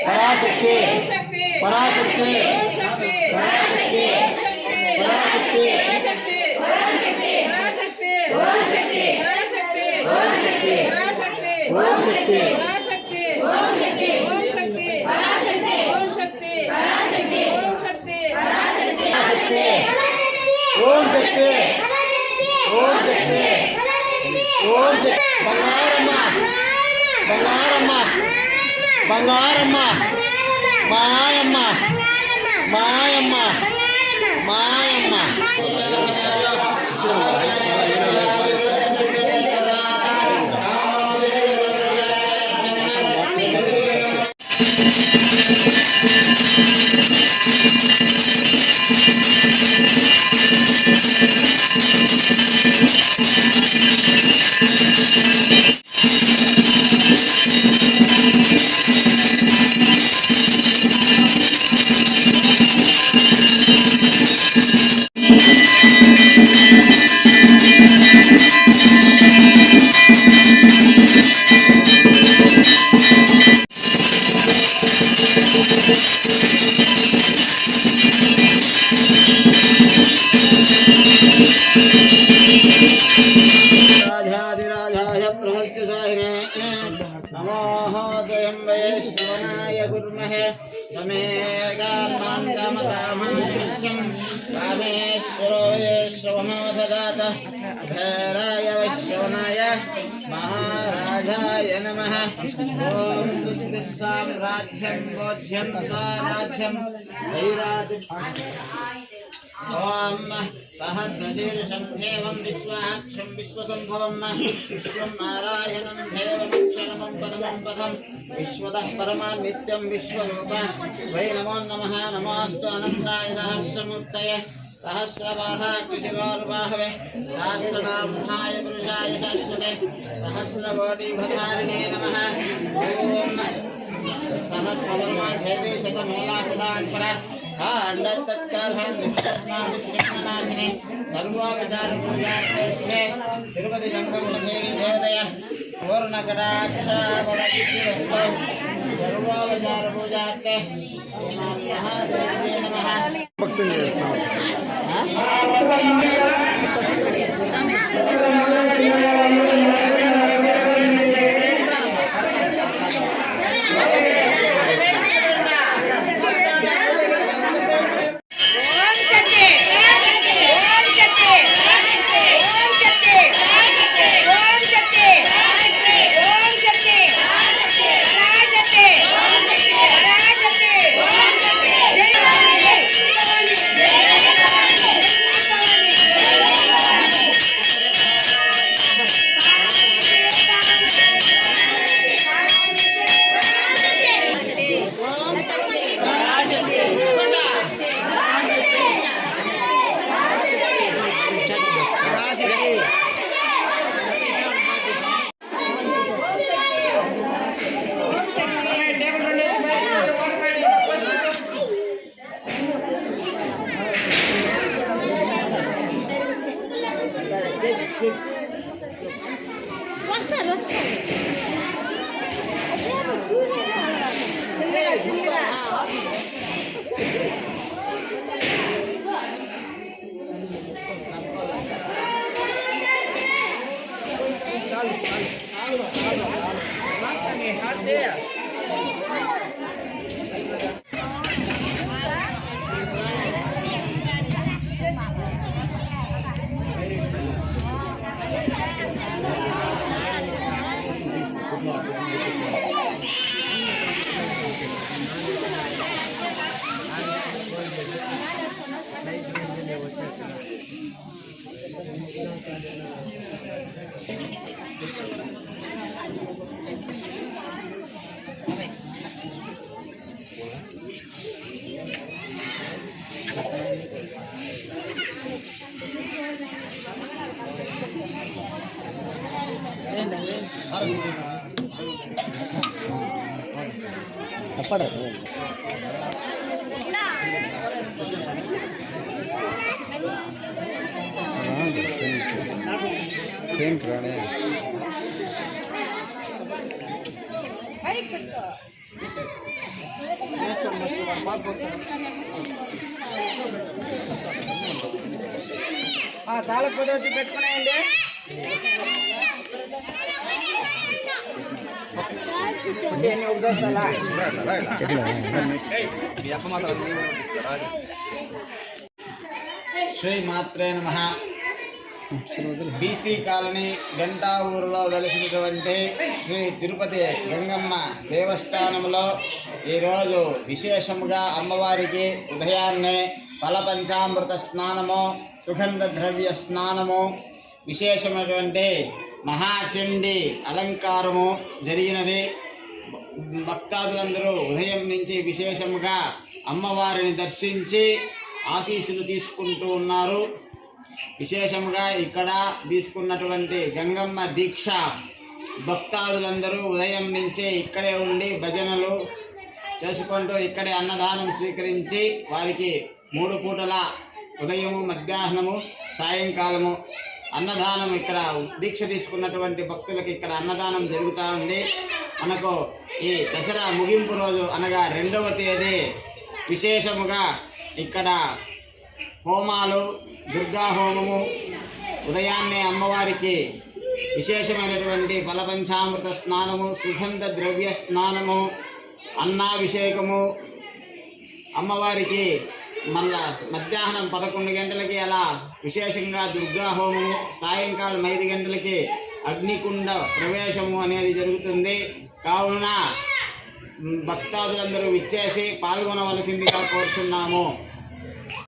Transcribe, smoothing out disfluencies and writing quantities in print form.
पराशक्ति पराशक्ति ओम शक्ति బంగారమ్మ మాయమ్మ మాయమ్మ మాయమ్మ महाराजाय नमः। ओम स्वस्ति साम्राज्यं बोध्यं स्वराज्यं ओम सहस्रशीर्षं देवं विश्वाक्षं विश्वसंभवं विश्वं नारायणं देवमक्षरमं परमं पदं विश्वतः परमां नित्यं विश्वरूपं वै नमो नमः। नमोऽस्तु अनन्ताय सहस्रमूर्तये सहस्रबाधाक्षिशिरोर्बाहवे सहस्रनाम्नाय पुरुषाय शाश्वते सहस्रकोटिभधारिणे नमः। ओम सहस्रवर्माधेवी शतमूला सदान्परा निष्कर्माविष्णुनाशिने सर्वोपचारपूजार्थे तिरुपति जंगमदेवी देवतय पूर्णकटाक्षावलकितिरस्तु सर्वोपचारपूजार्थे महादेवी नमः। ఫ్రెండ్ రాడే చాలా పొద్దు వచ్చి పెట్టుకున్నాయండి. శ్రీ మాత్రే నమః. బీసీ కాలనీ గంటా ఊరిలో వెలిసినటువంటి శ్రీ తిరుపతి గంగమ్మ దేవస్థానంలో ఈరోజు విశేషముగా అమ్మవారికి ఉదయాన్నే ఫలపంచామృత స్నానము, సుగంధ ద్రవ్య స్నానము, విశేషమైనటువంటి మహాచండి అలంకారము జరిగినది. భక్తాదులందరూ ఉదయం నుంచి విశేషముగా అమ్మవారిని దర్శించి ఆశీస్సులు తీసుకుంటూ ఉన్నారు. విశేషంగా ఇక్కడ తీసుకున్నటువంటి గంగమ్మ దీక్ష భక్తాదులందరూ ఉదయం నుంచే ఇక్కడే ఉండి భజనలు చేసుకుంటూ ఇక్కడే అన్నదానం స్వీకరించి వారికి 3 పూటల ఉదయము, మధ్యాహ్నము, సాయంకాలము అన్నదానం ఇక్కడ దీక్ష తీసుకున్నటువంటి భక్తులకు ఇక్కడ అన్నదానం జరుగుతూ ఉంది. మనకు ఈ దసరా ముగింపు రోజు అనగా 2వ తేదీ విశేషముగా ఇక్కడ హోమాలు, దుర్గా హోమము, ఉదయాన్నే అమ్మవారికి విశేషమైనటువంటి ఫలపంచామృత స్నానము, సుగంధ ద్రవ్య స్నానము, అన్నాభిషేకము, అమ్మవారికి మళ్ళా మధ్యాహ్నం 11 గంటలకి అలా విశేషంగా దుర్గా హోమము, సాయంకాలం 5 గంటలకి అగ్నికుండ ప్రవేశము అనేది జరుగుతుంది. కావున భక్తాదులందరూ విచ్చేసి పాల్గొనవలసిందిగా కోరుచున్నాము.